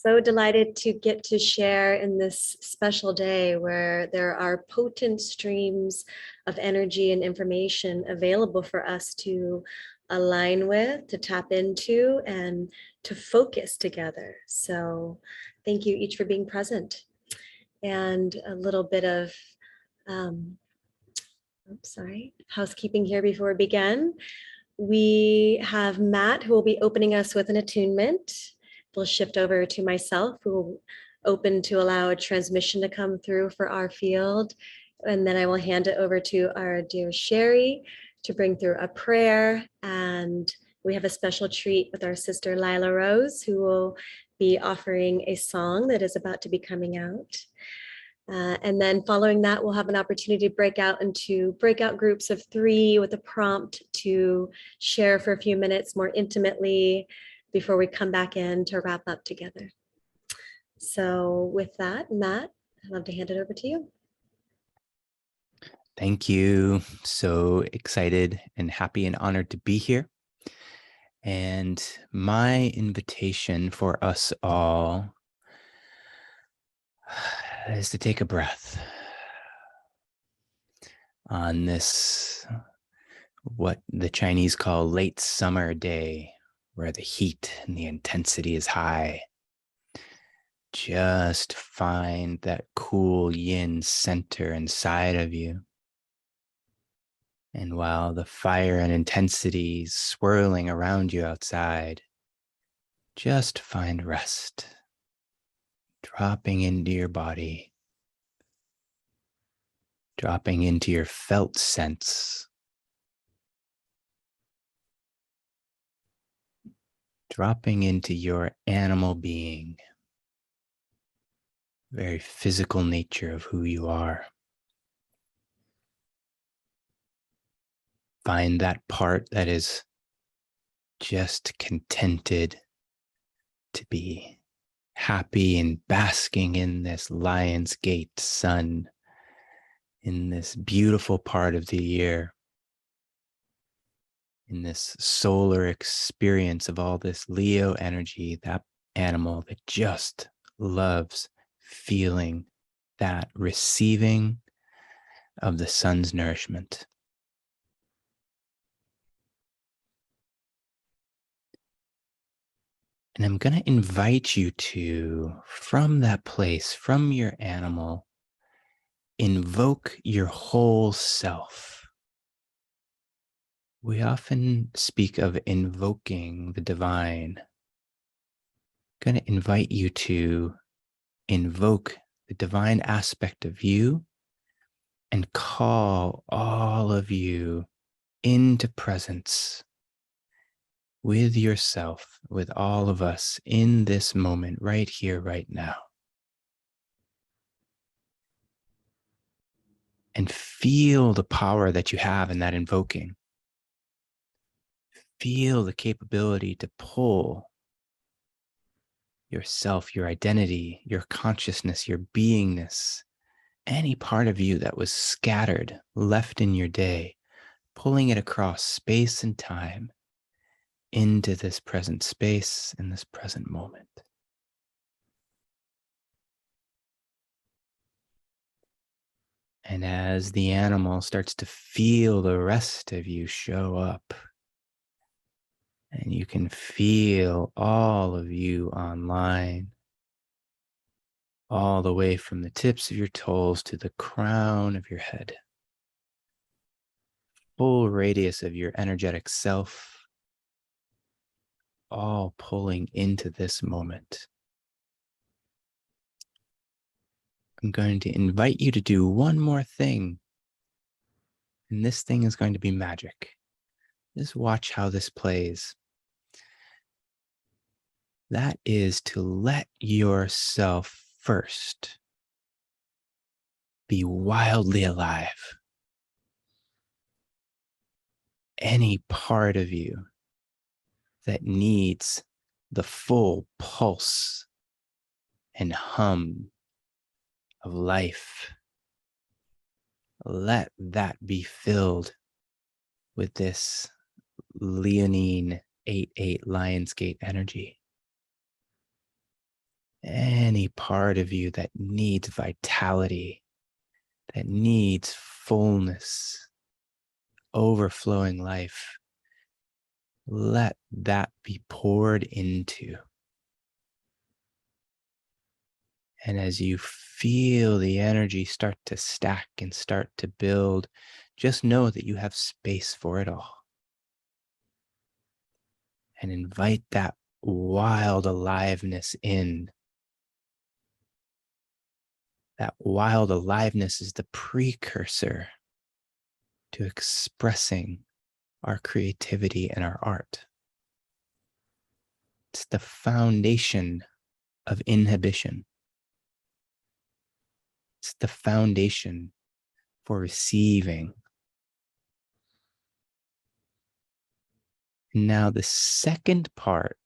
So delighted to get to share in this special day where there are potent streams of energy and information available for us to align with, to tap into, and to focus together. So thank you each for being present. And a little bit of housekeeping here before we begin. We have Matt who will be opening us with an attunement. We'll shift over to myself who will open to allow a transmission to come through for our field. And then I will hand it over to our dear Sherry to bring through a prayer. And we have a special treat with our sister Lila Rose, who will be offering a song that is about to be coming out. And then following that, we'll have an opportunity to break out into breakout groups of 3 with a prompt to share for a few minutes more intimately before we come back in to wrap up together. So with that, Matt, I'd love to hand it over to you. Thank you. So excited and happy and honored to be here. And my invitation for us all is to take a breath on this, what the Chinese call late summer day, where the heat and the intensity is high. Just find that cool yin center inside of you. And while the fire and intensity is swirling around you outside, just find rest, dropping into your body, dropping into your felt sense, dropping into your animal being, very physical nature of who you are. Find that part that is just contented to be happy and basking in this Lion's Gate sun, in this beautiful part of the year, in this solar experience of all this Leo energy, that animal that just loves feeling that receiving of the sun's nourishment. And I'm going to invite you to, from that place, from your animal, invoke your whole self. We often speak of invoking the divine. I'm going to invite you to invoke the divine aspect of you and call all of you into presence with yourself, with all of us in this moment, right here, right now. And feel the power that you have in that invoking. Feel the capability to pull yourself, your identity, your consciousness, your beingness, any part of you that was scattered, left in your day, pulling it across space and time into this present space in this present moment. And as the animal starts to feel the rest of you show up, and you can feel all of you online, all the way from the tips of your toes to the crown of your head. Full radius of your energetic self, all pulling into this moment. I'm going to invite you to do one more thing. And this thing is going to be magic. Just watch how this plays. That is to let yourself first be wildly alive. Any part of you that needs the full pulse and hum of life, let that be filled with this Leonine 8/8 Lionsgate energy. any part of you that needs vitality, that needs fullness, overflowing life, let that be poured into. And as you feel the energy start to stack and start to build, just know that you have space for it all. And invite that wild aliveness in. That wild aliveness is the precursor to expressing our creativity and our art. It's the foundation of inhibition. It's the foundation for receiving. Now, the second part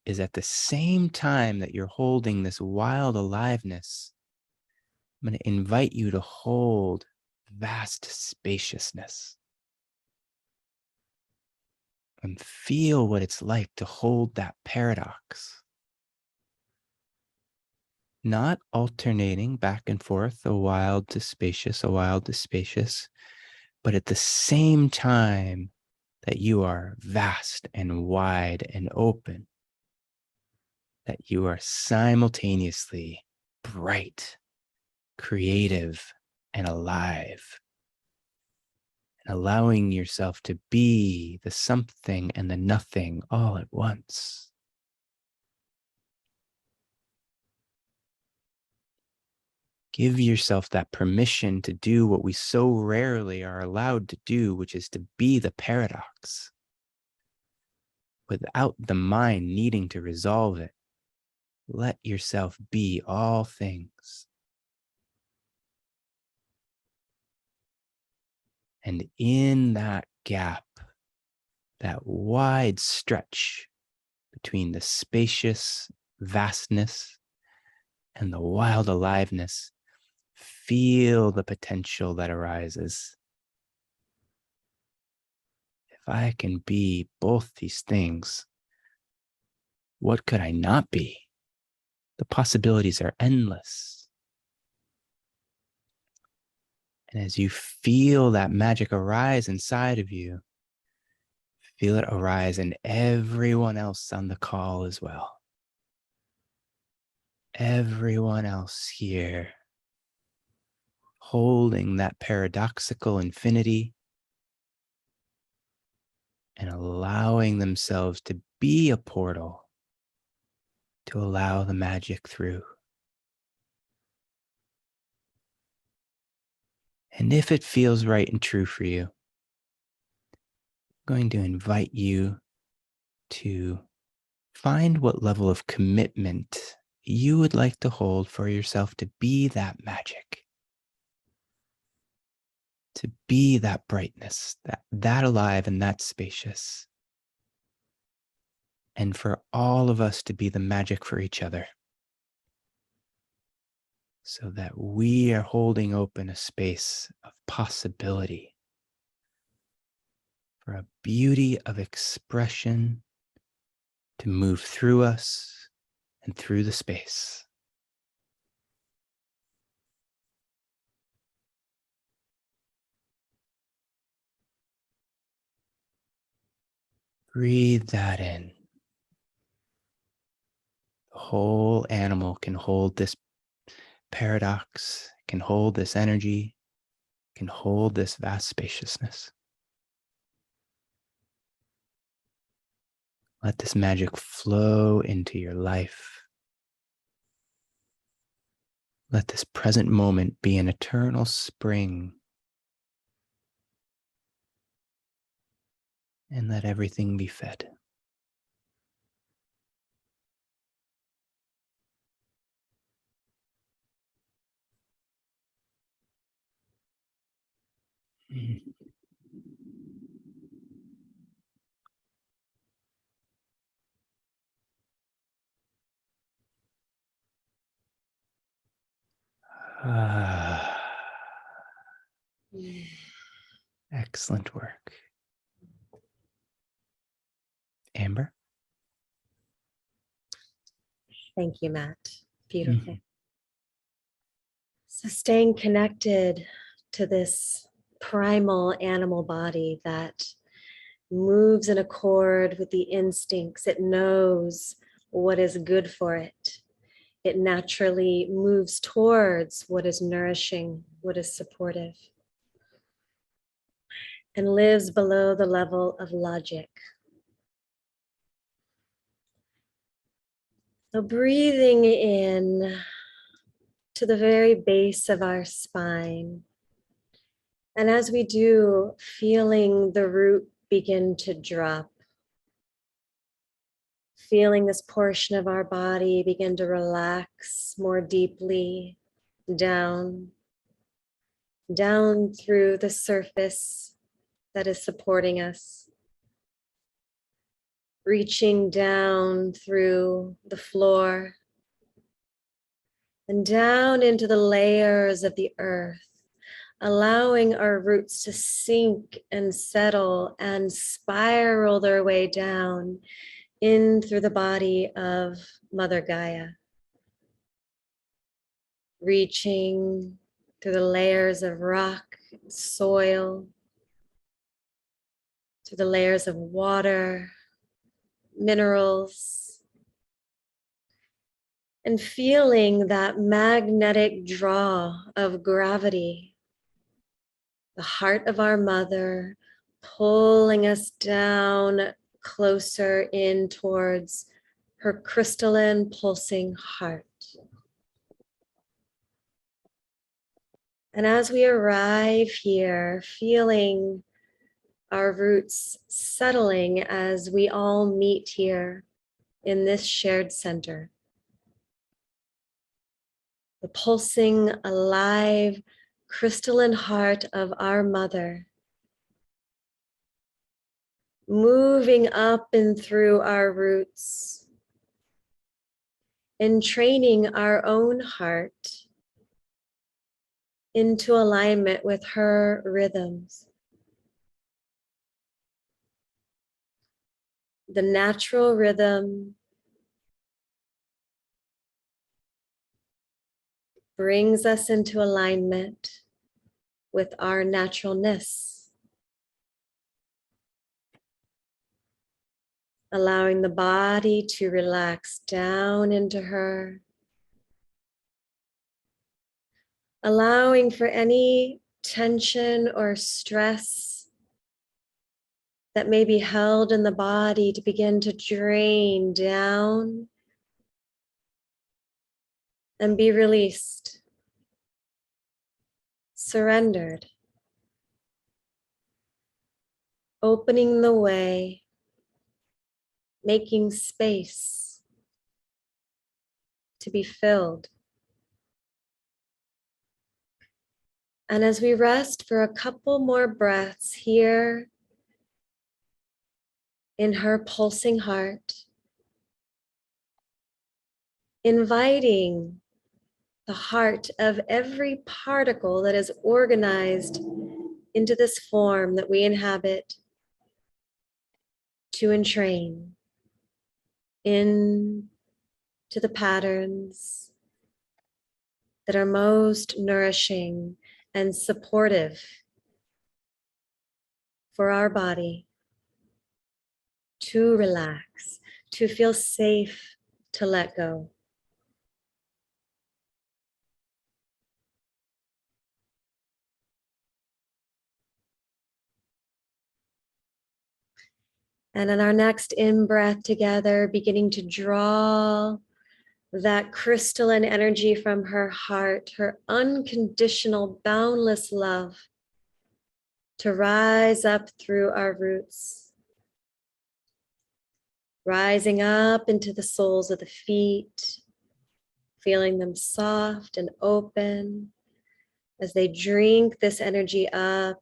is at the same time that you're holding this wild aliveness, I'm going to invite you to hold vast spaciousness and feel what it's like to hold that paradox. Not alternating back and forth, a wild to spacious, a wild to spacious, but at the same time that you are vast and wide and open, that you are simultaneously bright, creative, and alive, and allowing yourself to be the something and the nothing all at once. Give yourself that permission to do what we so rarely are allowed to do, which is to be the paradox, without the mind needing to resolve it. Let yourself be all things. And in that gap, that wide stretch between the spacious vastness and the wild aliveness, feel the potential that arises. If I can be both these things, what could I not be? The possibilities are endless. And as you feel that magic arise inside of you, feel it arise in everyone else on the call as well. Everyone else here, holding that paradoxical infinity and allowing themselves to be a portal to allow the magic through. And if it feels right and true for you, I'm going to invite you to find what level of commitment you would like to hold for yourself to be that magic, to be that brightness, that alive and that spacious. And for all of us to be the magic for each other, so that we are holding open a space of possibility for a beauty of expression to move through us and through the space. Breathe that in. The whole animal can hold this paradox, can hold this energy, can hold this vast spaciousness. Let this magic flow into your life. Let this present moment be an eternal spring. And let everything be fed. Ah, excellent work. Amber? Thank you, Matt. Beautiful. So staying connected to this primal animal body that moves in accord with the instincts. It knows what is good for it. It naturally moves towards what is nourishing, what is supportive, and lives below the level of logic. So breathing in to the very base of our spine. And as we do, feeling the root begin to drop. Feeling this portion of our body begin to relax more deeply down through the surface that is supporting us, reaching down through the floor and down into the layers of the earth, allowing our roots to sink and settle and spiral their way down in through the body of Mother Gaia, reaching through the layers of rock, soil, through the layers of water, minerals, and feeling that magnetic draw of gravity, the heart of our mother pulling us down closer in towards her crystalline pulsing heart. And as we arrive here, feeling our roots settling as we all meet here in this shared center, the pulsing, alive, crystalline heart of our mother, moving up and through our roots, and training our own heart into alignment with her rhythms. The natural rhythm brings us into alignment with our naturalness, allowing the body to relax down into her, allowing for any tension or stress that may be held in the body to begin to drain down and be released, surrendered, opening the way, making space to be filled. And as we rest for a couple more breaths here in her pulsing heart, inviting the heart of every particle that is organized into this form that we inhabit to entrain into the patterns that are most nourishing and supportive for our body to relax, to feel safe, to let go. And in our next in-breath together, beginning to draw that crystalline energy from her heart, her unconditional, boundless love to rise up through our roots, rising up into the soles of the feet, feeling them soft and open as they drink this energy up,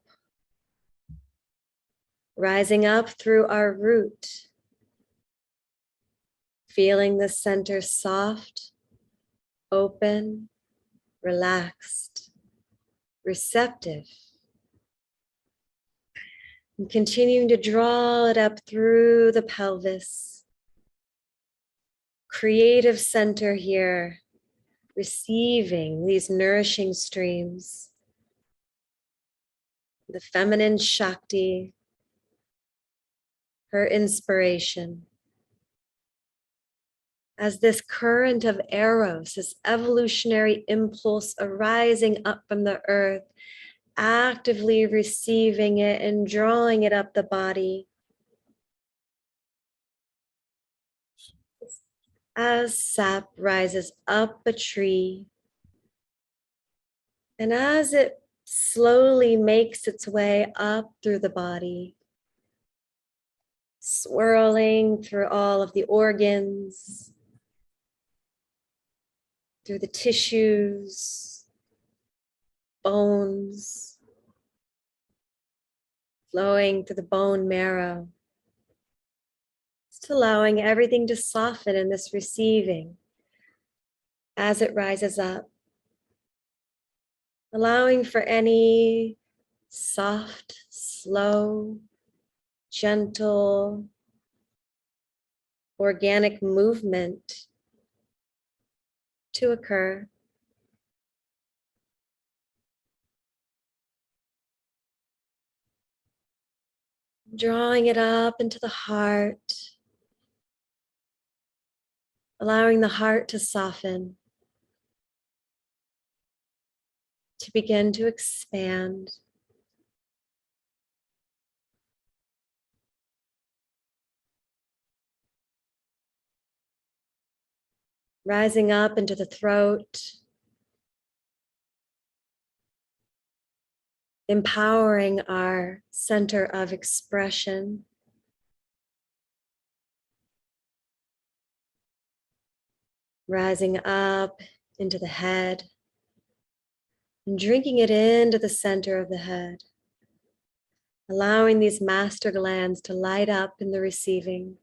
rising up through our root, feeling the center soft, open, relaxed, receptive. And continuing to draw it up through the pelvis, creative center here, receiving these nourishing streams. The feminine Shakti, her inspiration. As this current of Eros, this evolutionary impulse arising up from the earth, actively receiving it and drawing it up the body. As sap rises up a tree, and as it slowly makes its way up through the body, swirling through all of the organs, through the tissues, bones, flowing through the bone marrow. Just allowing everything to soften in this receiving as it rises up. Allowing for any soft, slow, gentle, organic movement to occur. Drawing it up into the heart, allowing the heart to soften, to begin to expand. Rising up into the throat, empowering our center of expression. Rising up into the head and drinking it into the center of the head. Allowing these master glands to light up in the receiving.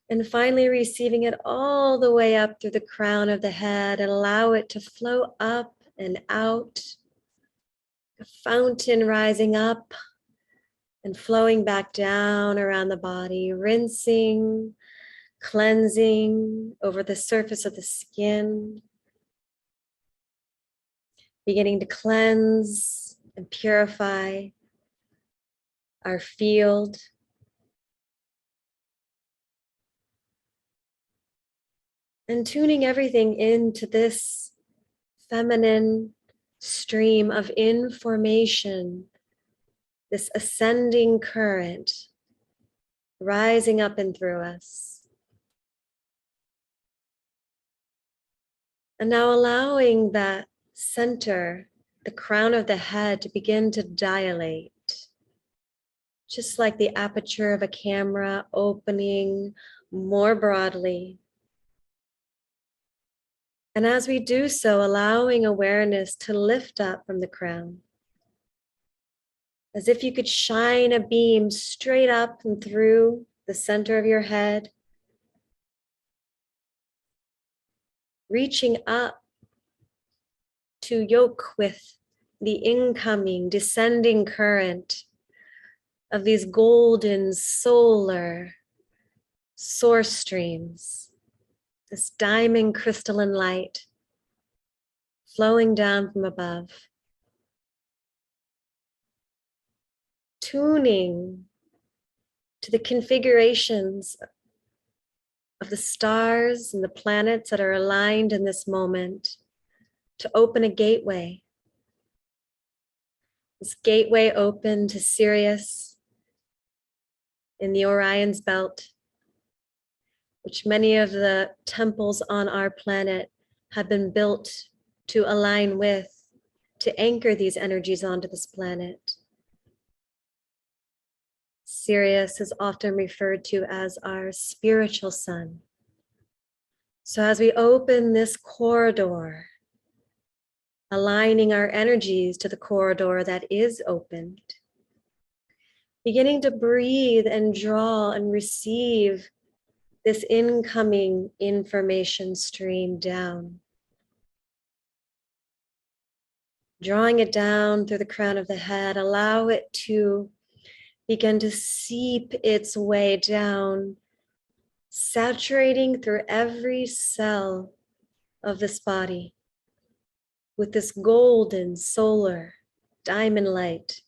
And finally receiving it all the way up through the crown of the head and allow it to flow up and out. A fountain rising up and flowing back down around the body, rinsing, cleansing over the surface of the skin. Beginning to cleanse and purify our field. And tuning everything into this feminine stream of information, this ascending current rising up and through us. And now allowing that center, the crown of the head, to begin to dilate, just like the aperture of a camera opening more broadly. And as we do so, allowing awareness to lift up from the crown, as if you could shine a beam straight up and through the center of your head, reaching up to yoke with the incoming, descending current of these golden solar source streams, this diamond crystalline light flowing down from above, tuning to the configurations of the stars and the planets that are aligned in this moment to open a gateway. This gateway open to Sirius in the Orion's belt, which many of the temples on our planet have been built to align with, to anchor these energies onto this planet. Sirius is often referred to as our spiritual sun. So as we open this corridor, aligning our energies to the corridor that is opened, beginning to breathe and draw and receive this incoming information stream down. Drawing it down through the crown of the head, allow it to begin to seep its way down, saturating through every cell of this body with this golden solar diamond light.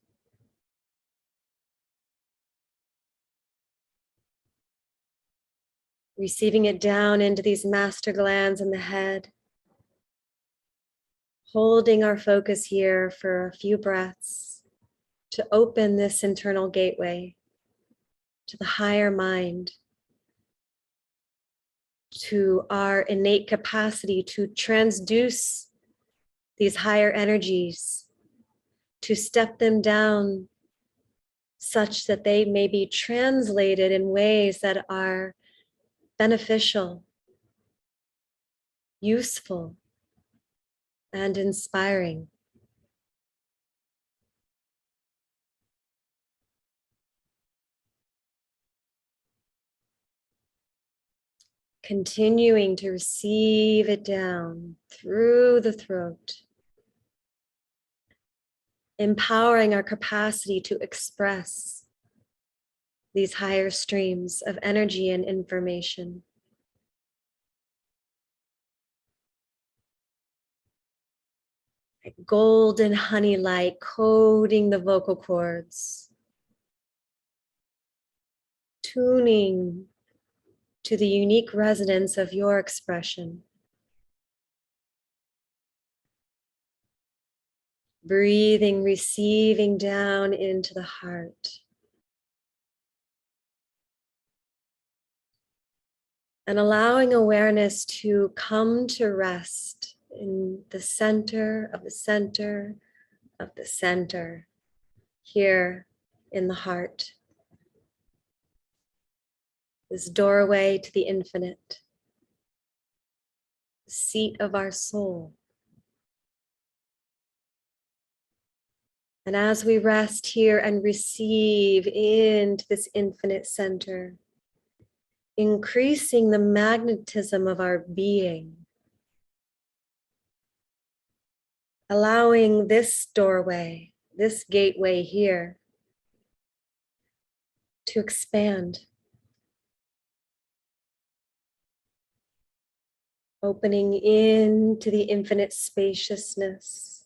Receiving it down into these master glands in the head. Holding our focus here for a few breaths to open this internal gateway to the higher mind, to our innate capacity to transduce these higher energies, to step them down such that they may be translated in ways that are beneficial, useful, and inspiring. Continuing to receive it down through the throat, empowering our capacity to express these higher streams of energy and information. Golden honey light coating the vocal cords, tuning to the unique resonance of your expression. Breathing, receiving down into the heart. And allowing awareness to come to rest in the center of the center of the center, here in the heart. This doorway to the infinite, the seat of our soul. And as we rest here and receive into this infinite center, increasing the magnetism of our being, allowing this doorway, this gateway here, to expand, opening into the infinite spaciousness.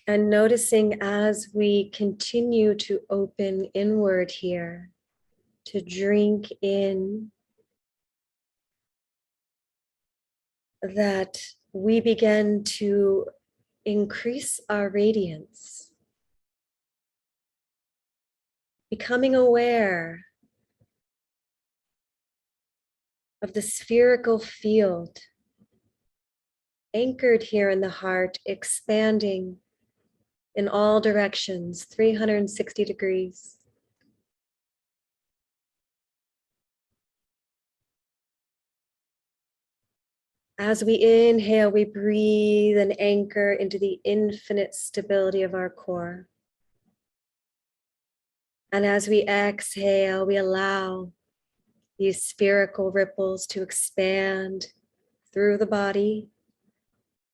And noticing as we continue to open inward here, to drink in, that we begin to increase our radiance, becoming aware of the spherical field anchored here in the heart, expanding in all directions, 360 degrees. As we inhale, we breathe and anchor into the infinite stability of our core. And as we exhale, we allow these spherical ripples to expand through the body,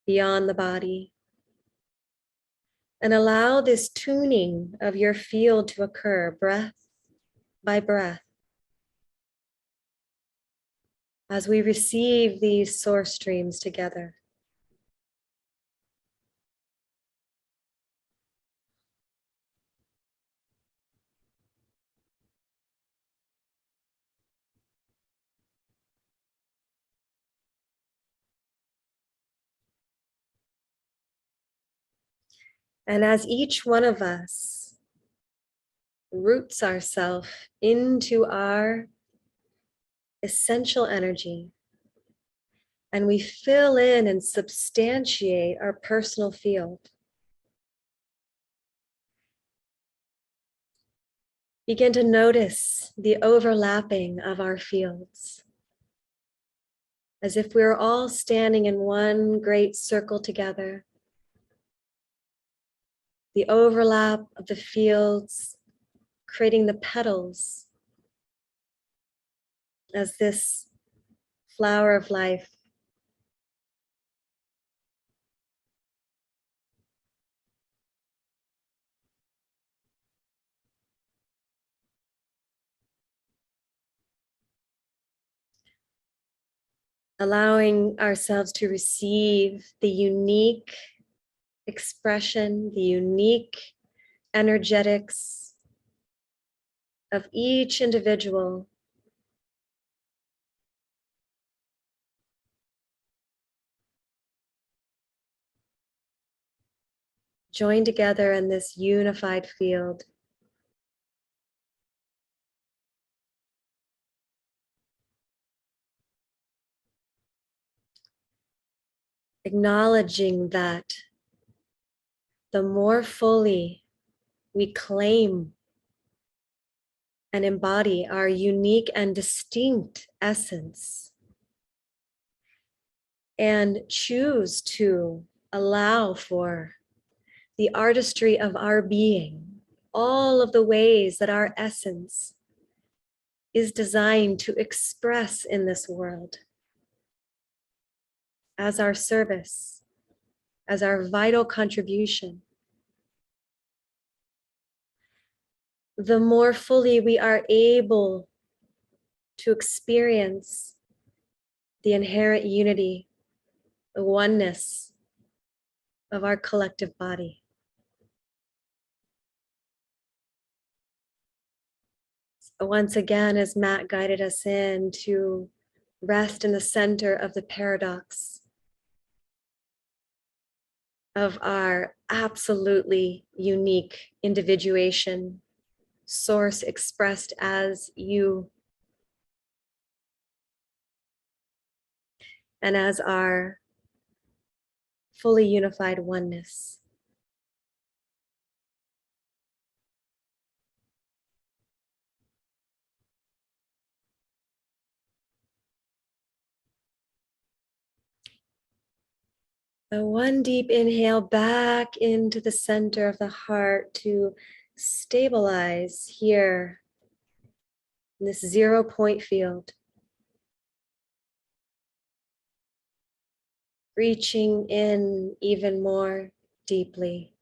beyond the body. And allow this tuning of your field to occur breath by breath. As we receive these source streams together. And as each one of us roots ourselves into our essential energy, and we fill in and substantiate our personal field, begin to notice the overlapping of our fields, as if we were all standing in one great circle together. The overlap of the fields, creating the petals as this flower of life allowing ourselves to receive the unique expression, the unique energetics of each individual. Join together in this unified field. Acknowledging that the more fully we claim and embody our unique and distinct essence, and choose to allow for the artistry of our being, all of the ways that our essence is designed to express in this world as our service, as our vital contribution. The more fully we are able to experience the inherent unity, the oneness of our collective body. So once again, as Matt guided us in to rest in the center of the paradox of our absolutely unique individuation, source expressed as you, and as our fully unified oneness. So one deep inhale back into the center of the heart to stabilize here in this 0 point field. Reaching in even more deeply.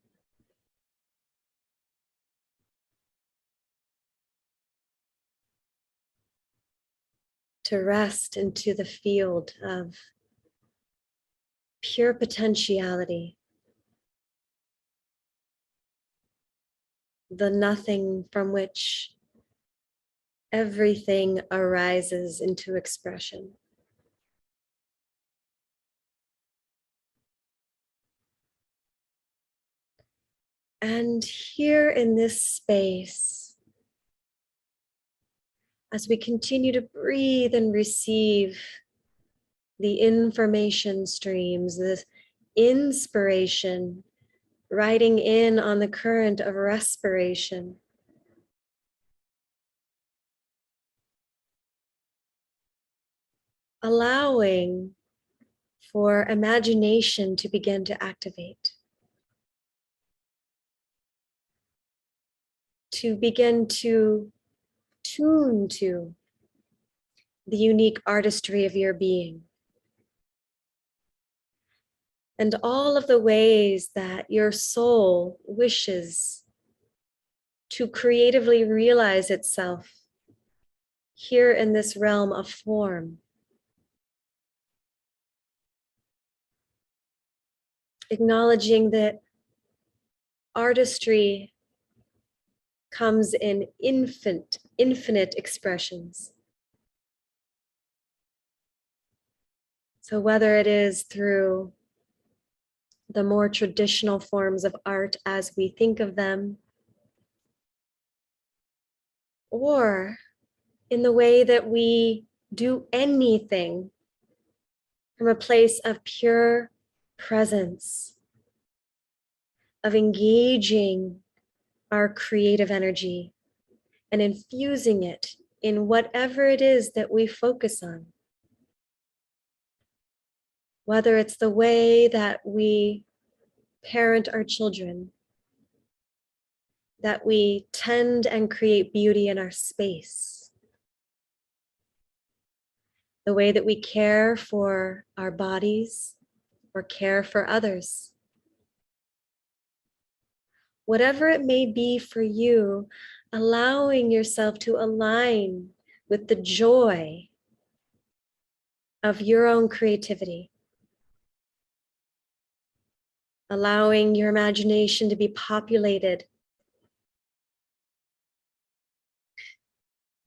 To rest into the field of pure potentiality, the nothing from which everything arises into expression. And here in this space, as we continue to breathe and receive the information streams, this inspiration riding in on the current of respiration, allowing for imagination to begin to activate, to begin to tune to the unique artistry of your being, and all of the ways that your soul wishes to creatively realize itself here in this realm of form. Acknowledging that artistry comes in infinite expressions. So whether it is through the more traditional forms of art as we think of them, or in the way that we do anything from a place of pure presence, of engaging our creative energy and infusing it in whatever it is that we focus on. Whether it's the way that we parent our children, that we tend and create beauty in our space, the way that we care for our bodies or care for others. Whatever it may be for you, allowing yourself to align with the joy of your own creativity. Allowing your imagination to be populated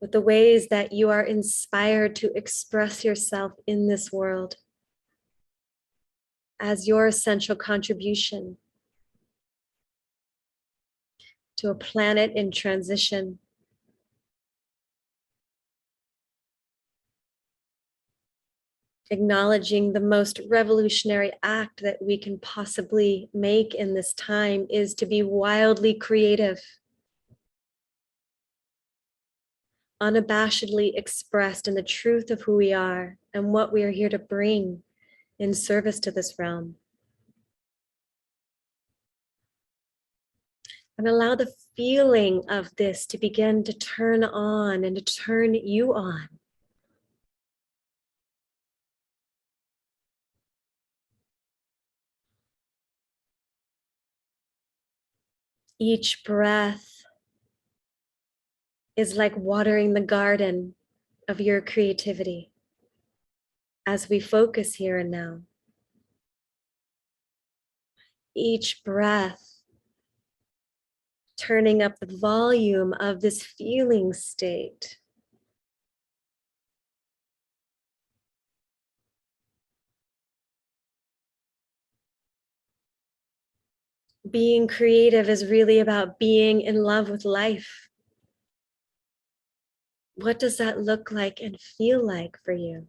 with the ways that you are inspired to express yourself in this world as your essential contribution to a planet in transition. Acknowledging the most revolutionary act that we can possibly make in this time is to be wildly creative, unabashedly expressed in the truth of who we are and what we are here to bring in service to this realm. And allow the feeling of this to begin to turn on and to turn you on. Each breath is like watering the garden of your creativity as we focus here and now. Each breath turning up the volume of this feeling state. Being creative is really about being in love with life. What does that look like and feel like for you?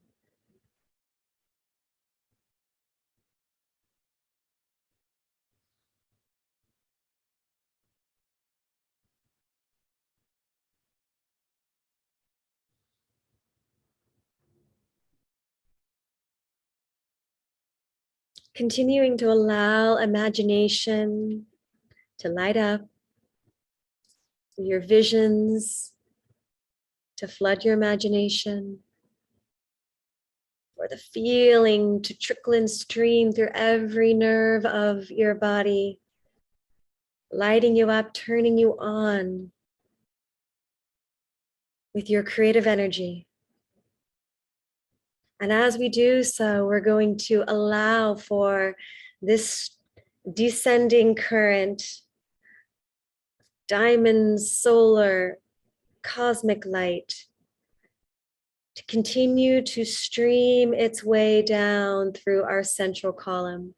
Continuing to allow imagination to light up, your visions to flood your imagination, for the feeling to trickle and stream through every nerve of your body, lighting you up, turning you on with your creative energy. And as we do so, we're going to allow for this descending current, diamond, solar, cosmic light, to continue to stream its way down through our central column,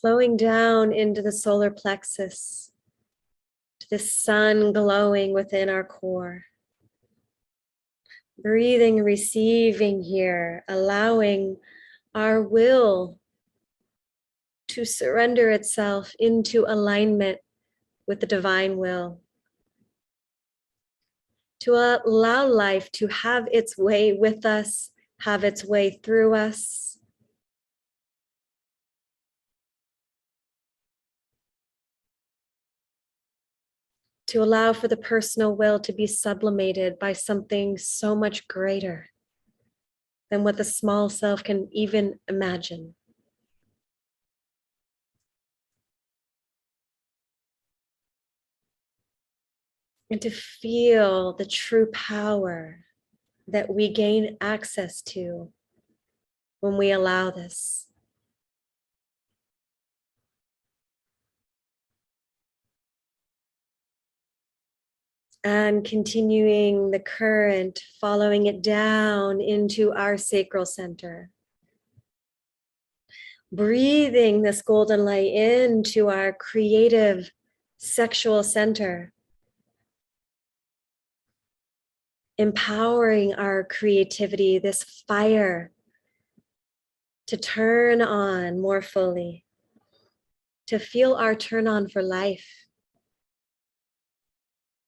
flowing down into the solar plexus, to the sun glowing within our core. Breathing, receiving here, allowing our will to surrender itself into alignment with the divine will, to allow life to have its way with us, have its way through us. To allow for the personal will to be sublimated by something so much greater than what the small self can even imagine. And to feel the true power that we gain access to when we allow this. And continuing the current, following it down into our sacral center. Breathing this golden light into our creative sexual center. Empowering our creativity, this fire, to turn on more fully, to feel our turn on for life,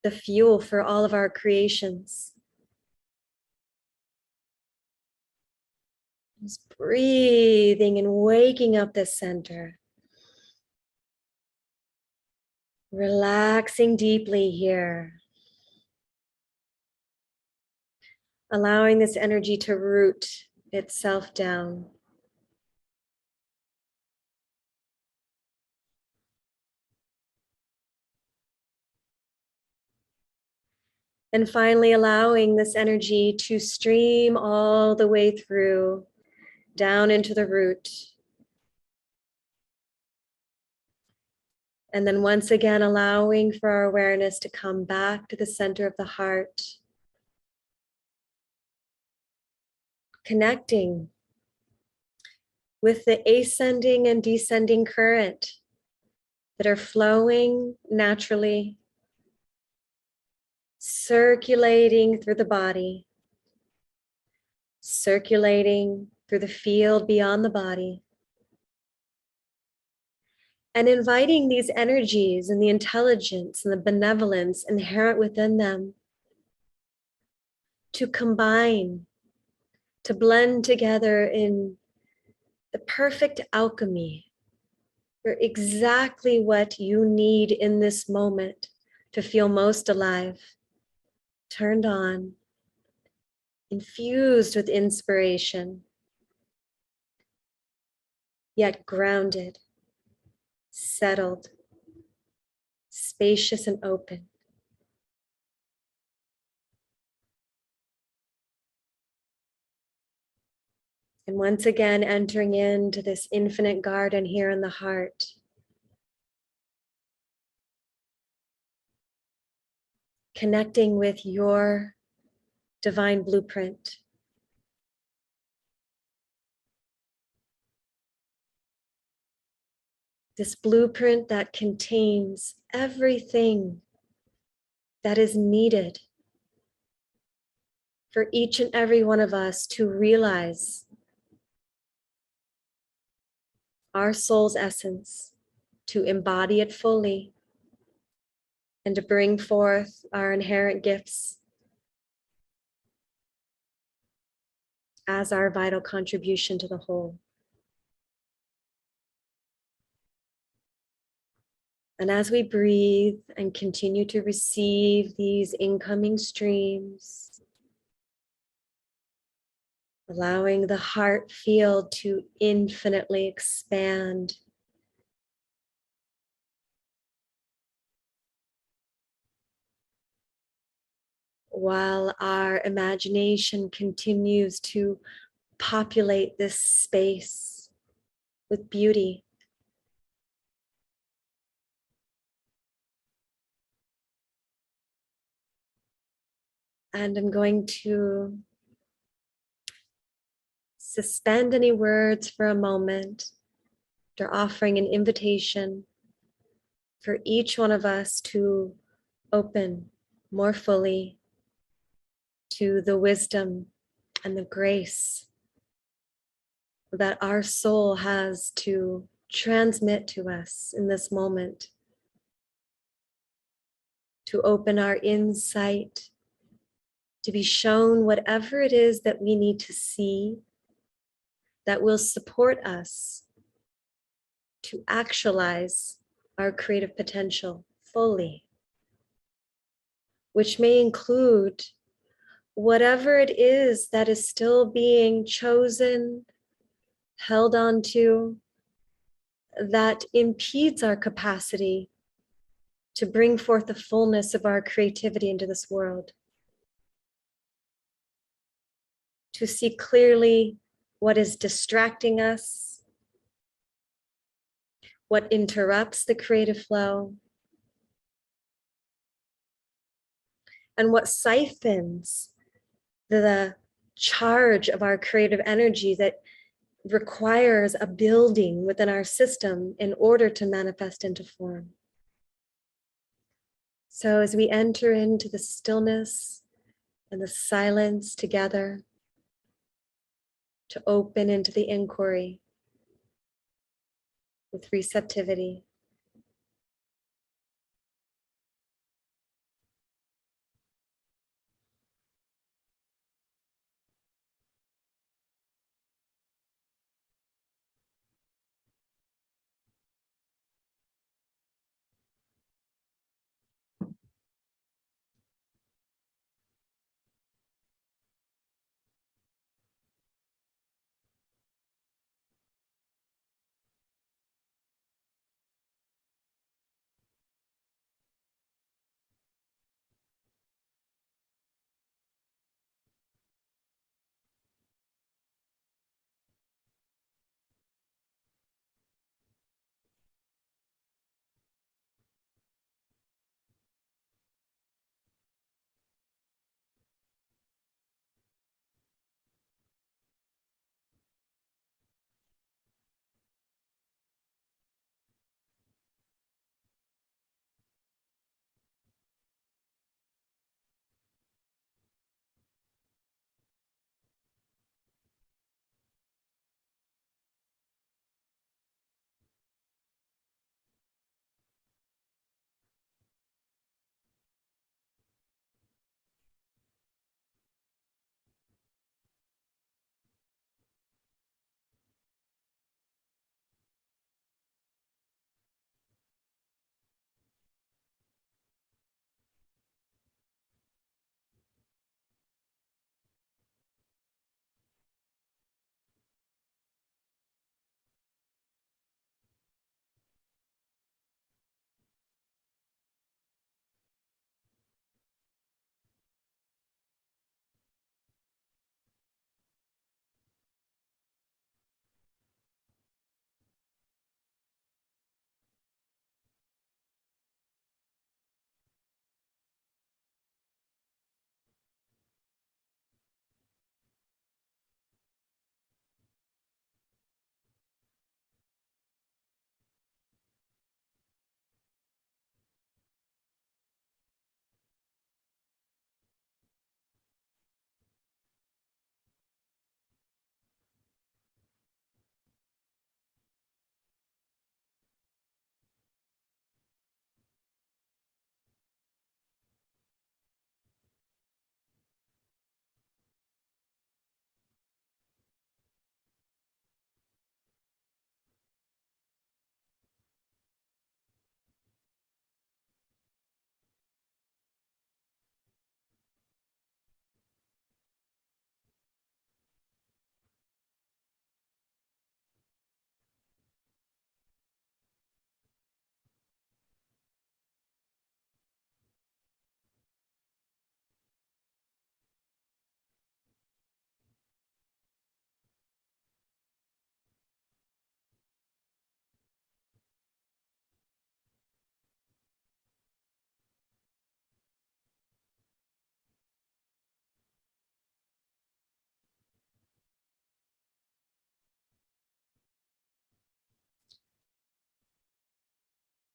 the fuel for all of our creations. Just breathing and waking up the center. Relaxing deeply here. Allowing this energy to root itself down. And finally, allowing this energy to stream all the way through, down into the root. And then once again, allowing for our awareness to come back to the center of the heart, connecting with the ascending and descending current that are flowing naturally, circulating through the body, circulating through the field beyond the body, and inviting these energies and the intelligence and the benevolence inherent within them to combine, to blend together in the perfect alchemy for exactly what you need in this moment to feel most alive, turned on, infused with inspiration, yet grounded, settled, spacious, and open. And once again, entering into this infinite garden here in the heart. Connecting with your divine blueprint. This blueprint that contains everything that is needed for each and every one of us to realize our soul's essence, to embody it fully, and to bring forth our inherent gifts as our vital contribution to the whole. And as we breathe and continue to receive these incoming streams, allowing the heart field to infinitely expand, while our imagination continues to populate this space with beauty. And I'm going to suspend any words for a moment. They're offering an invitation for each one of us to open more fully to the wisdom and the grace that our soul has to transmit to us in this moment, to open our insight, to be shown whatever it is that we need to see that will support us to actualize our creative potential fully, which may include whatever it is that is still being chosen, held on to, that impedes our capacity to bring forth the fullness of our creativity into this world. To see clearly what is distracting us, what interrupts the creative flow, and what siphons the charge of our creative energy that requires a building within our system in order to manifest into form. So as we enter into the stillness and the silence together, to open into the inquiry with receptivity.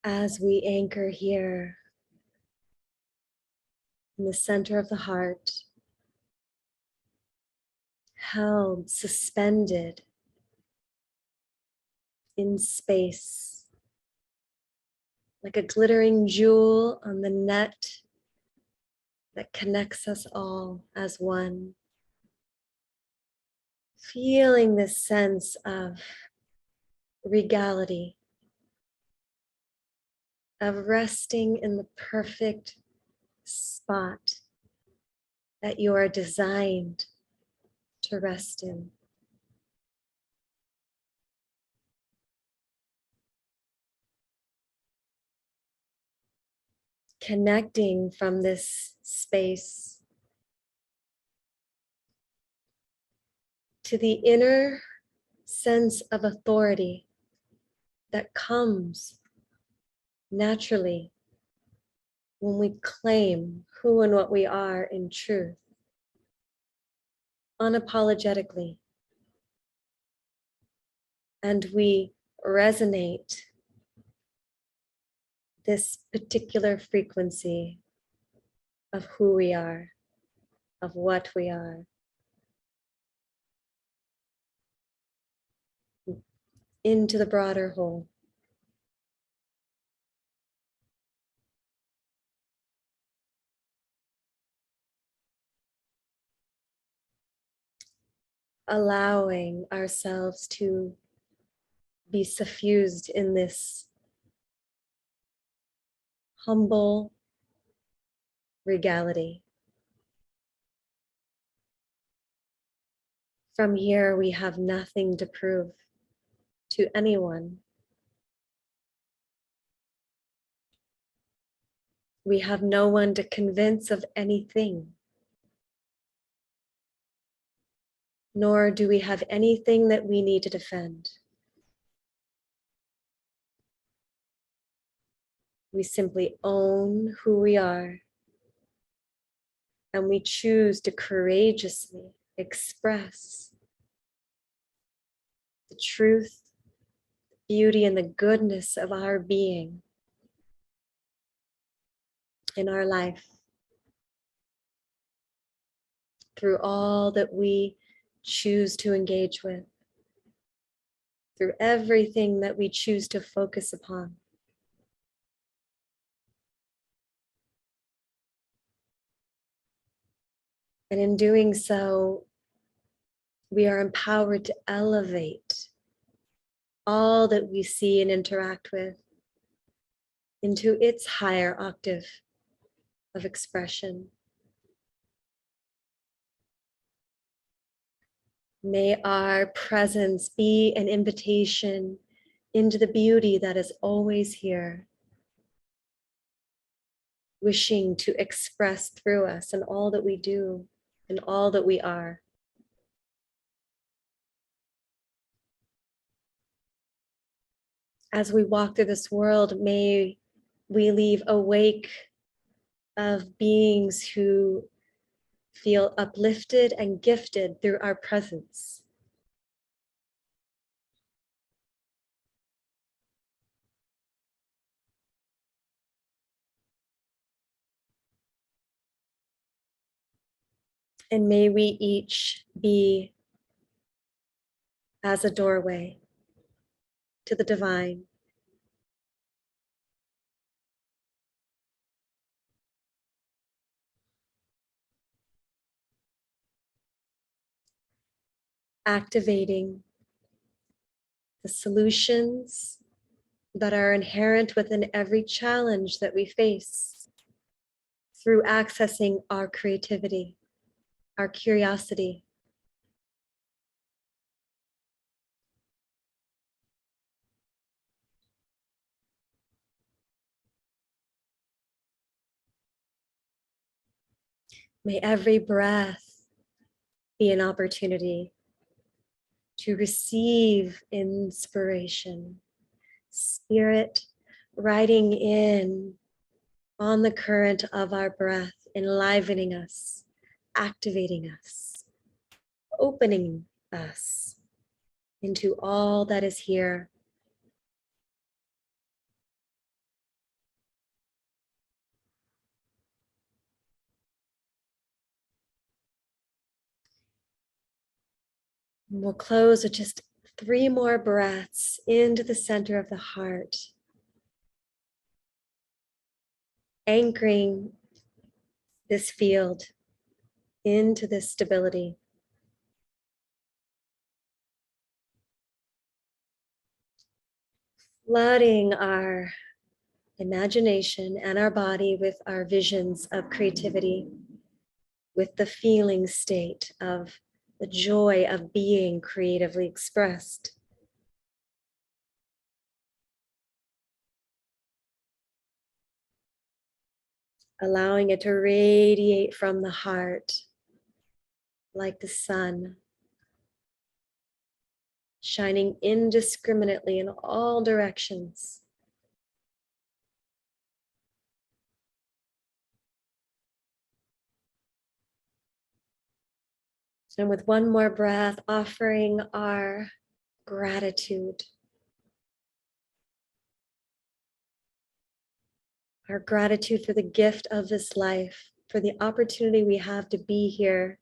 as we anchor here in the center of the heart, held, suspended in space, like a glittering jewel on the net that connects us all as one. Feeling this sense of regality, of resting in the perfect spot that you are designed to rest in. Connecting from this space to the inner sense of authority that comes naturally when we claim who and what we are in truth, unapologetically, and we resonate this particular frequency of who we are, of what we are, into the broader whole. Allowing ourselves to be suffused in this humble regality. From here, we have nothing to prove to anyone. We have no one to convince of anything, nor do we have anything that we need to defend. We simply own who we are, and we choose to courageously express the truth, beauty, and the goodness of our being in our life through all that we choose to engage with, through everything that we choose to focus upon. And in doing so, we are empowered to elevate all that we see and interact with into its higher octave of expression. May our presence be an invitation into the beauty that is always here, wishing to express through us in all that we do and all that we are. As we walk through this world, may we leave a wake of beings who feel uplifted and gifted through our presence. And may we each be as a doorway to the divine. Activating the solutions that are inherent within every challenge that we face through accessing our creativity, our curiosity. May every breath be an opportunity to receive inspiration, spirit riding in on the current of our breath, enlivening us, activating us, opening us into all that is here. And we'll close with just 3 more breaths into the center of the heart, anchoring this field into this stability. Flooding our imagination and our body with our visions of creativity, with the feeling state of the joy of being creatively expressed. Allowing it to radiate from the heart like the sun, shining indiscriminately in all directions. And with one more breath, offering our gratitude. Our gratitude for the gift of this life, for the opportunity we have to be here.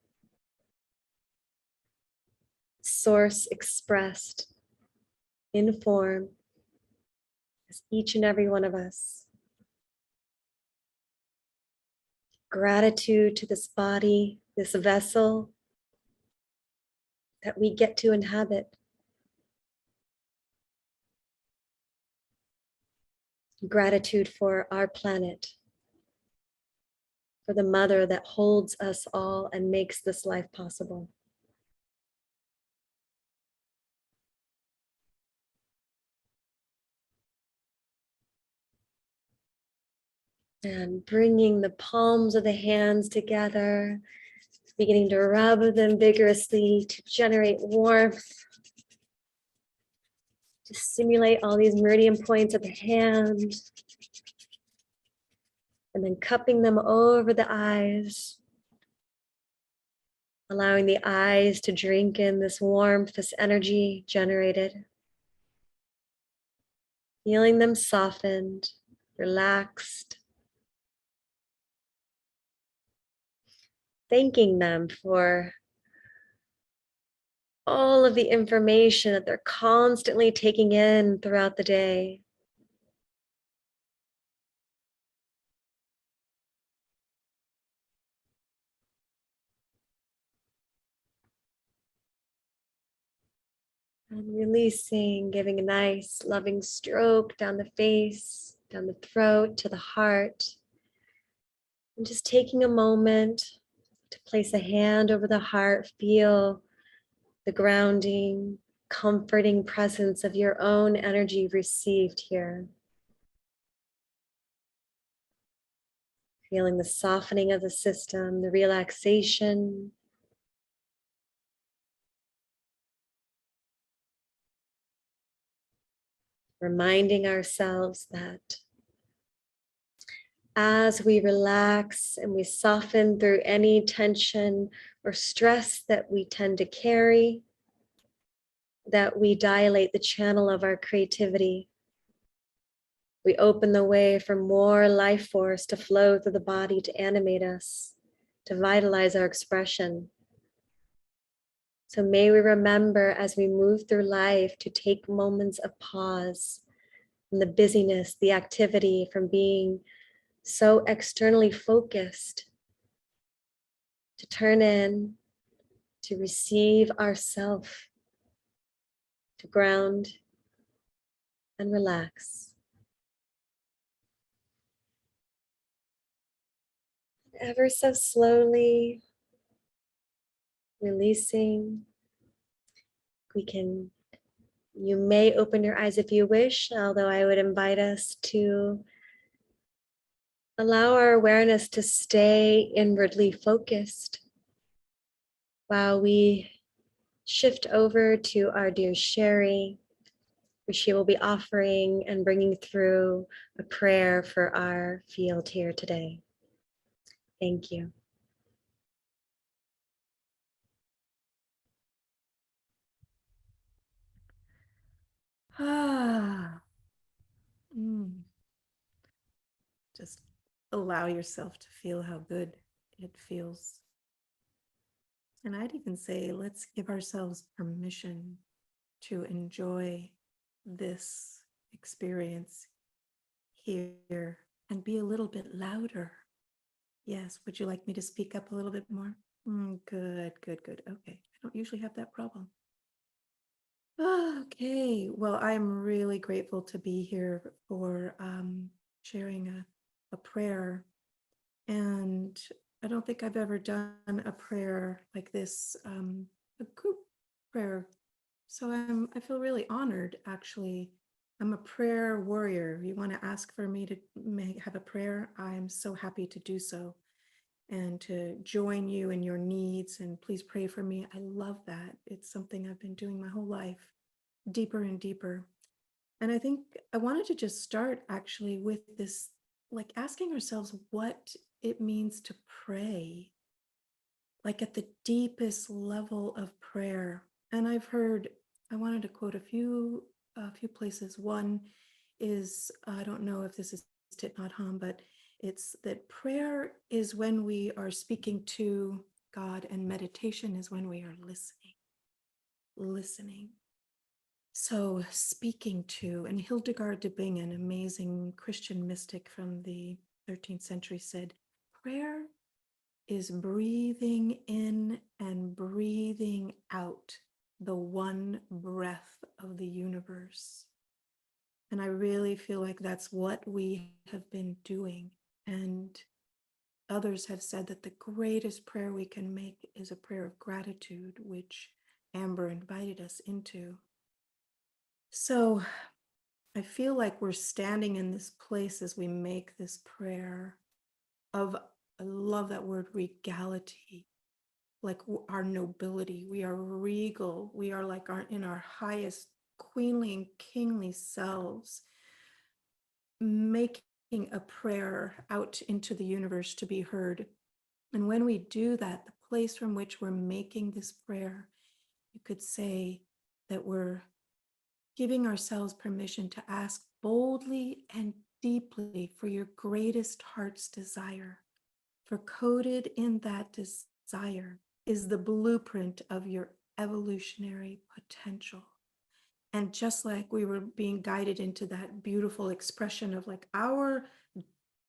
Source expressed in form as each and every one of us. Gratitude to this body, this vessel that we get to inhabit. Gratitude for our planet, for the mother that holds us all and makes this life possible. And bringing the palms of the hands together, beginning to rub them vigorously to generate warmth, to simulate all these meridian points of the hand, and then cupping them over the eyes, allowing the eyes to drink in this warmth, this energy generated, feeling them softened, relaxed, thanking them for all of the information that they're constantly taking in throughout the day. And releasing, giving a nice loving stroke down the face, down the throat, to the heart. And just taking a moment to place a hand over the heart, feel the grounding, comforting presence of your own energy received here. Feeling the softening of the system, the relaxation. Reminding ourselves that as we relax and we soften through any tension or stress that we tend to carry, that we dilate the channel of our creativity. We open the way for more life force to flow through the body to animate us, to vitalize our expression. So may we remember as we move through life to take moments of pause from the busyness, the activity, from being so externally focused, to turn in, to receive ourself, to ground and relax. Ever so slowly releasing. You may open your eyes if you wish, although I would invite us to allow our awareness to stay inwardly focused while we shift over to our dear Sherry, where she will be offering and bringing through a prayer for our field here today. Thank you. Just allow yourself to feel how good it feels And I'd even say, let's give ourselves permission to enjoy this experience here and be a little bit louder. Yes, would you like me to speak up a little bit more? Good, good, good. Okay, I don't usually have that problem. Okay, well, I'm really grateful to be here for sharing a prayer. And I don't think I've ever done a prayer like this, a group prayer. So I feel really honored, actually. I'm a prayer warrior. You want to ask for me to have a prayer? I'm so happy to do so and to join you in your needs. And please pray for me. I love that. It's something I've been doing my whole life, deeper and deeper. And I think I wanted to just start actually with this, like asking ourselves what it means to pray, like at the deepest level of prayer. And I've heard, I wanted to quote a few places. One is, I don't know if this is Thich Nhat Hanh, but it's that prayer is when we are speaking to God, and meditation is when we are listening, listening. So, speaking to, and Hildegard de Bingen, an amazing Christian mystic from the 13th century, said, prayer is breathing in and breathing out the one breath of the universe. And I really feel like that's what we have been doing. And others have said that the greatest prayer we can make is a prayer of gratitude, which Amber invited us into. So I feel like we're standing in this place as we make this prayer of, I love that word, regality, like our nobility. We are regal. We are like in our highest queenly and kingly selves, making a prayer out into the universe to be heard. And when we do that, the place from which we're making this prayer, you could say that we're giving ourselves permission to ask boldly and deeply for your greatest heart's desire. For coded in that desire is the blueprint of your evolutionary potential. And just like we were being guided into that beautiful expression of like our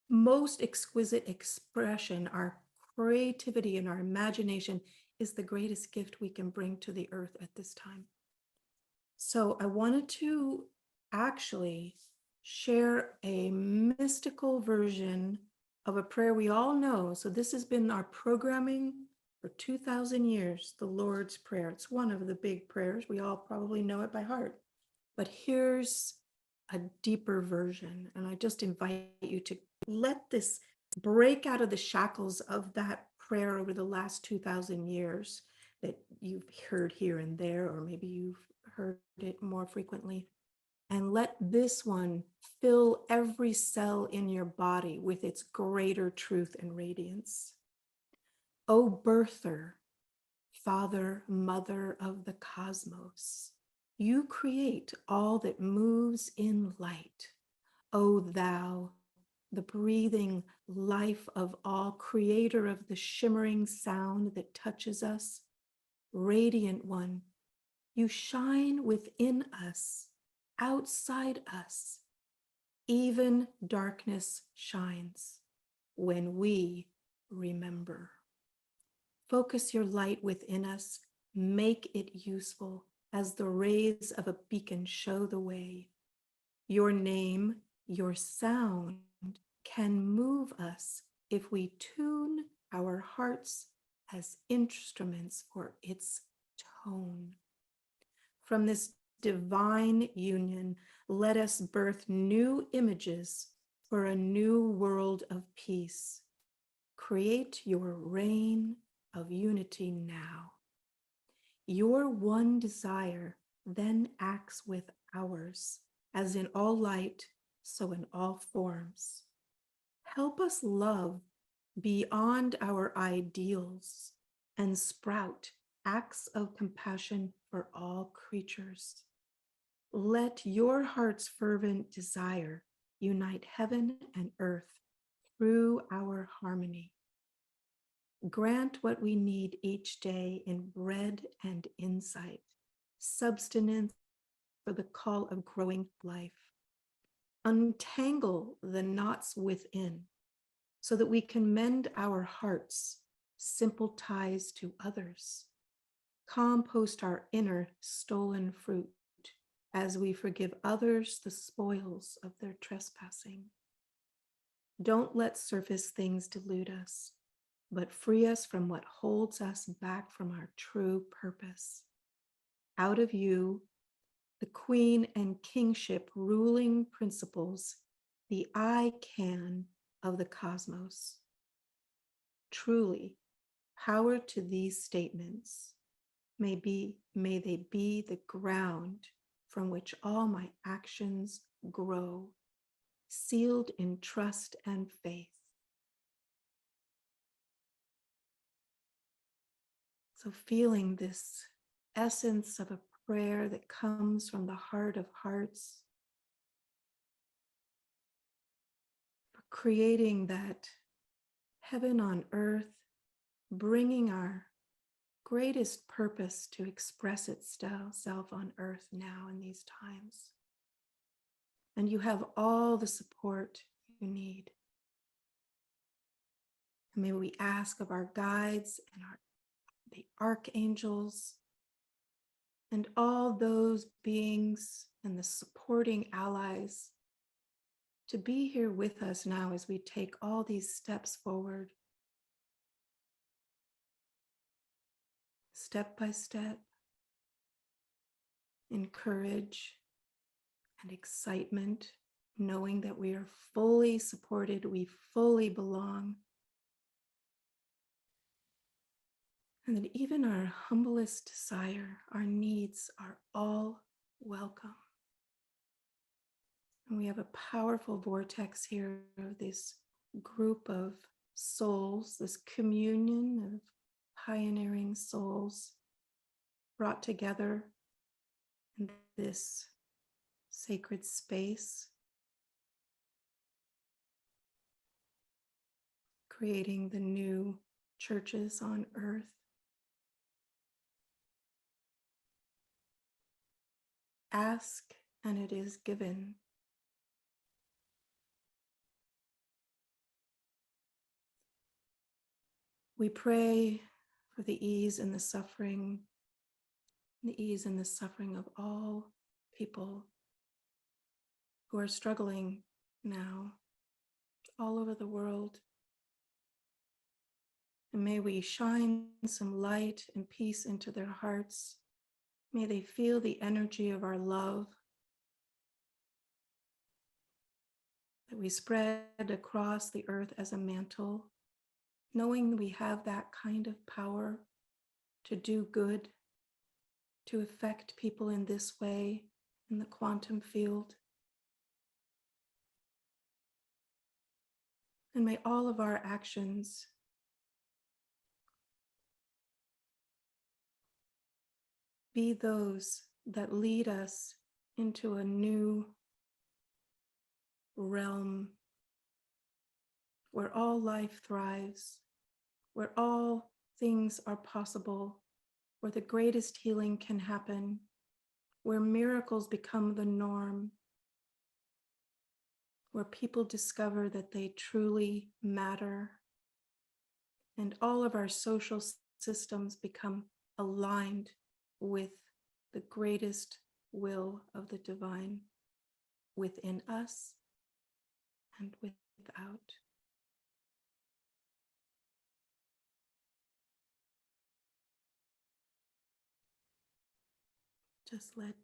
most exquisite expression, our creativity and our imagination is the greatest gift we can bring to the earth at this time. So I wanted to actually share a mystical version of a prayer we all know. So this has been our programming for 2,000 years, the Lord's Prayer. It's one of the big prayers. We all probably know it by heart. But here's a deeper version. And I just invite you to let this break out of the shackles of that prayer over the last 2,000 years that you've heard here and there, or maybe you've heard it more frequently. And let this one fill every cell in your body with its greater truth and radiance. O birther, father, mother of the cosmos, you create all that moves in light. O thou, the breathing life of all, creator of the shimmering sound that touches us, radiant one, you shine within us, outside us. Even darkness shines when we remember. Focus your light within us, make it useful as the rays of a beacon show the way. Your name, your sound can move us if we tune our hearts as instruments for its tone. From this divine union, let us birth new images for a new world of peace. Create your reign of unity now. Your one desire then acts with ours, as in all light, so in all forms. Help us love beyond our ideals and sprout acts of compassion for all creatures. Let your heart's fervent desire unite heaven and earth through our harmony. Grant what we need each day in bread and insight, substance for the call of growing life. Untangle the knots within so that we can mend our hearts, simple ties to others. Compost our inner stolen fruit as we forgive others the spoils of their trespassing. Don't let surface things delude us, but free us from what holds us back from our true purpose. Out of you, the queen and kingship ruling principles, the I can of the cosmos. Truly, power to these statements. May they be the ground from which all my actions grow, sealed in trust and faith. So feeling this essence of a prayer that comes from the heart of hearts, for creating that heaven on earth, bringing our greatest purpose to express itself on earth now in these times. And you have all the support you need. And may we ask of our guides and the archangels and all those beings and the supporting allies to be here with us now as we take all these steps forward, step by step, in courage and excitement, knowing that we are fully supported, we fully belong, and that even our humblest desire, our needs are all welcome. And we have a powerful vortex here of this group of souls, this communion of pioneering souls brought together in this sacred space, creating the new churches on earth. Ask and it is given. We pray for the ease and the suffering of all people who are struggling now all over the world. And may we shine some light and peace into their hearts. May they feel the energy of our love that we spread across the earth as a mantle, knowing we have that kind of power to do good, to affect people in this way in the quantum field. And may all of our actions be those that lead us into a new realm where all life thrives, where all things are possible, where the greatest healing can happen, where miracles become the norm, where people discover that they truly matter, and all of our social systems become aligned with the greatest will of the divine within us and without. Just let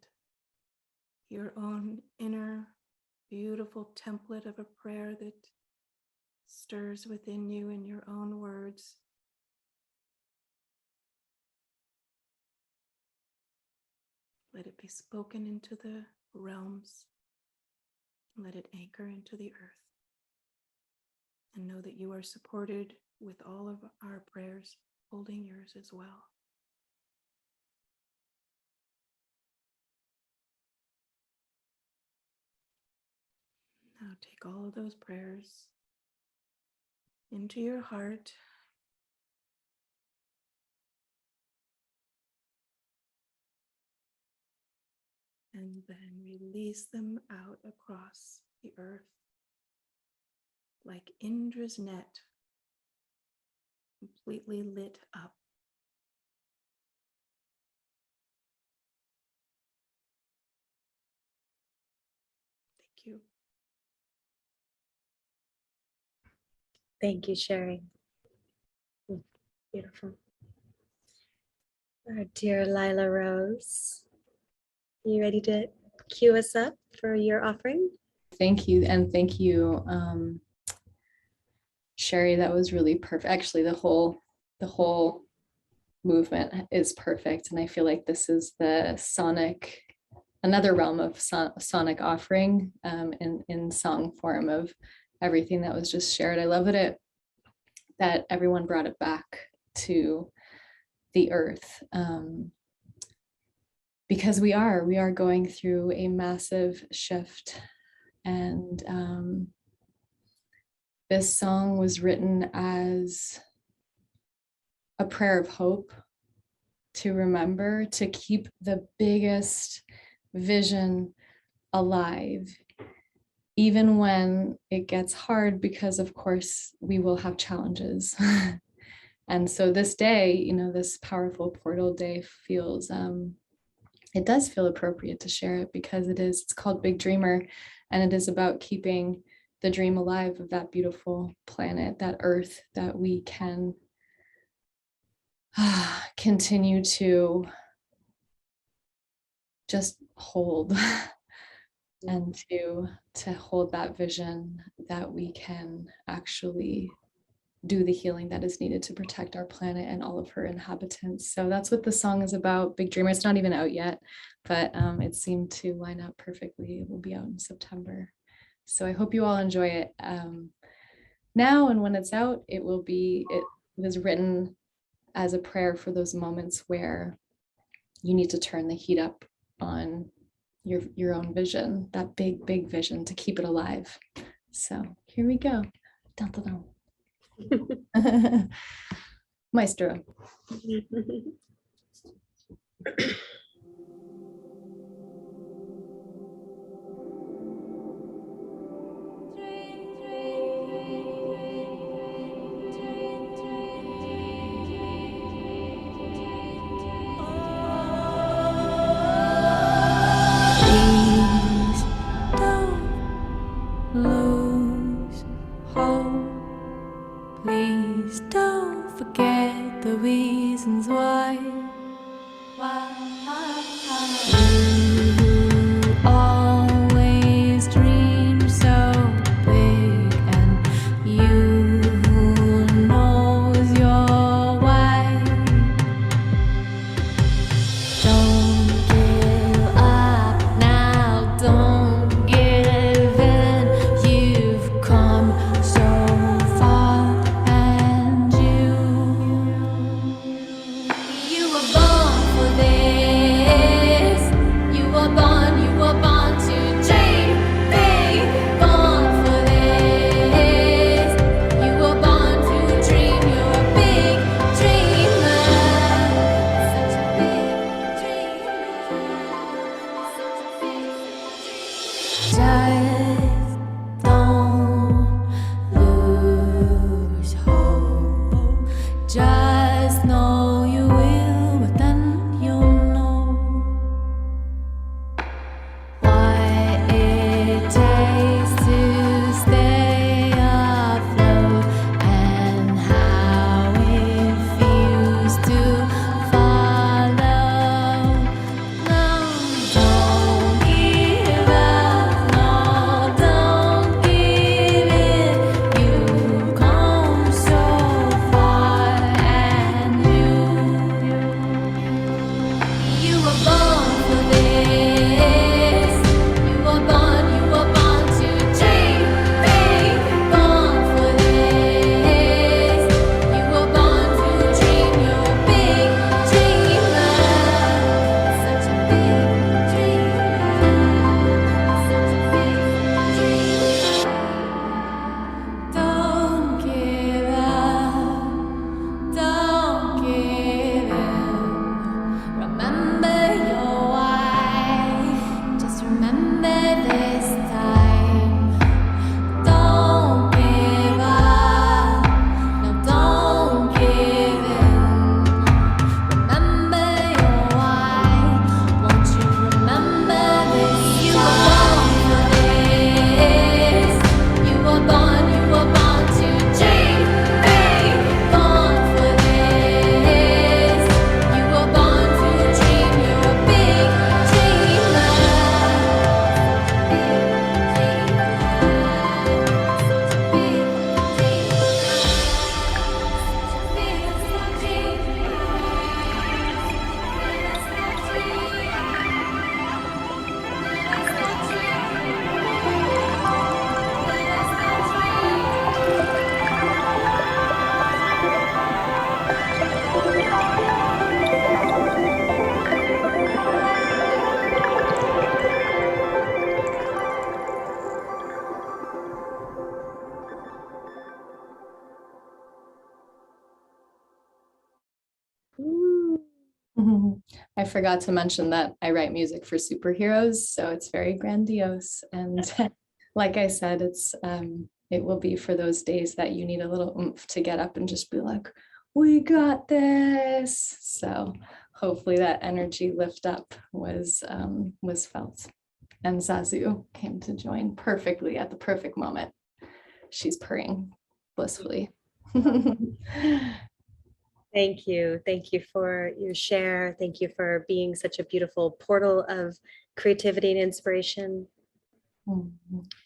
your own inner beautiful template of a prayer that stirs within you in your own words. Let it be spoken into the realms. Let it anchor into the earth. And know that you are supported with all of our prayers, holding yours as well. Now take all of those prayers into your heart and then release them out across the earth like Indra's net, completely lit up. Thank you. Thank you, Sherry. Beautiful. Our dear Lila Rose, you ready to cue us up for your offering? Thank you. And thank you, Sherry. That was really perfect. Actually, the whole movement is perfect. And I feel like this is the another realm of sonic offering in song form of everything that was just shared. I love that everyone brought it back to the earth, because we are going through a massive shift. And this song was written as a prayer of hope, to remember to keep the biggest vision alive, even when it gets hard, because of course we will have challenges. And so this day, this powerful portal day feels, it does feel appropriate to share it, because it's called Big Dreamer, and it is about keeping the dream alive of that beautiful planet, that earth that we can continue to just hold and to hold that vision that we can actually do the healing that is needed to protect our planet and all of her inhabitants. So that's what the song is about, Big Dreamer. It's not even out yet, but it seemed to line up perfectly. It will be out in September. So I hope you all enjoy it now, and when it's out, it was written as a prayer for those moments where you need to turn the heat up on your own vision, that big vision, to keep it alive. So here we go. Dun, dun, dun. Maestro. Please don't lose hope. Please don't forget the reasons why. You always dream so big, and you who knows your why. Don't give up now, don't give in. You've come so far, and you were born for this. You were born to dream big. Born for this. You were born to dream. You're a big dreamer. Such a big dreamer. I forgot to mention that I write music for superheroes, so it's very grandiose. And like I said, it will be for those days that you need a little oomph to get up and just be like, we got this. So hopefully that energy lift up was felt. And Zazu came to join perfectly at the perfect moment. She's purring blissfully. Thank you. Thank you for your share. Thank you for being such a beautiful portal of creativity and inspiration.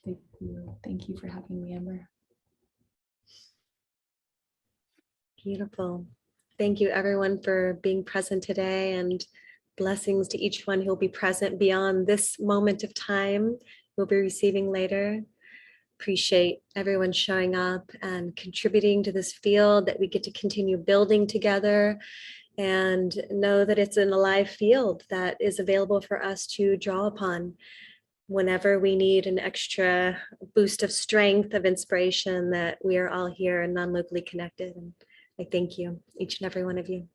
Thank you. Thank you for having me, Amber. Beautiful. Thank you, everyone, for being present today, and blessings to each one who will be present beyond this moment of time we'll be receiving later. Appreciate everyone showing up and contributing to this field that we get to continue building together, and know that it's an alive field that is available for us to draw upon whenever we need an extra boost of strength, of inspiration, that we are all here and non-locally connected. And I thank you, each and every one of you.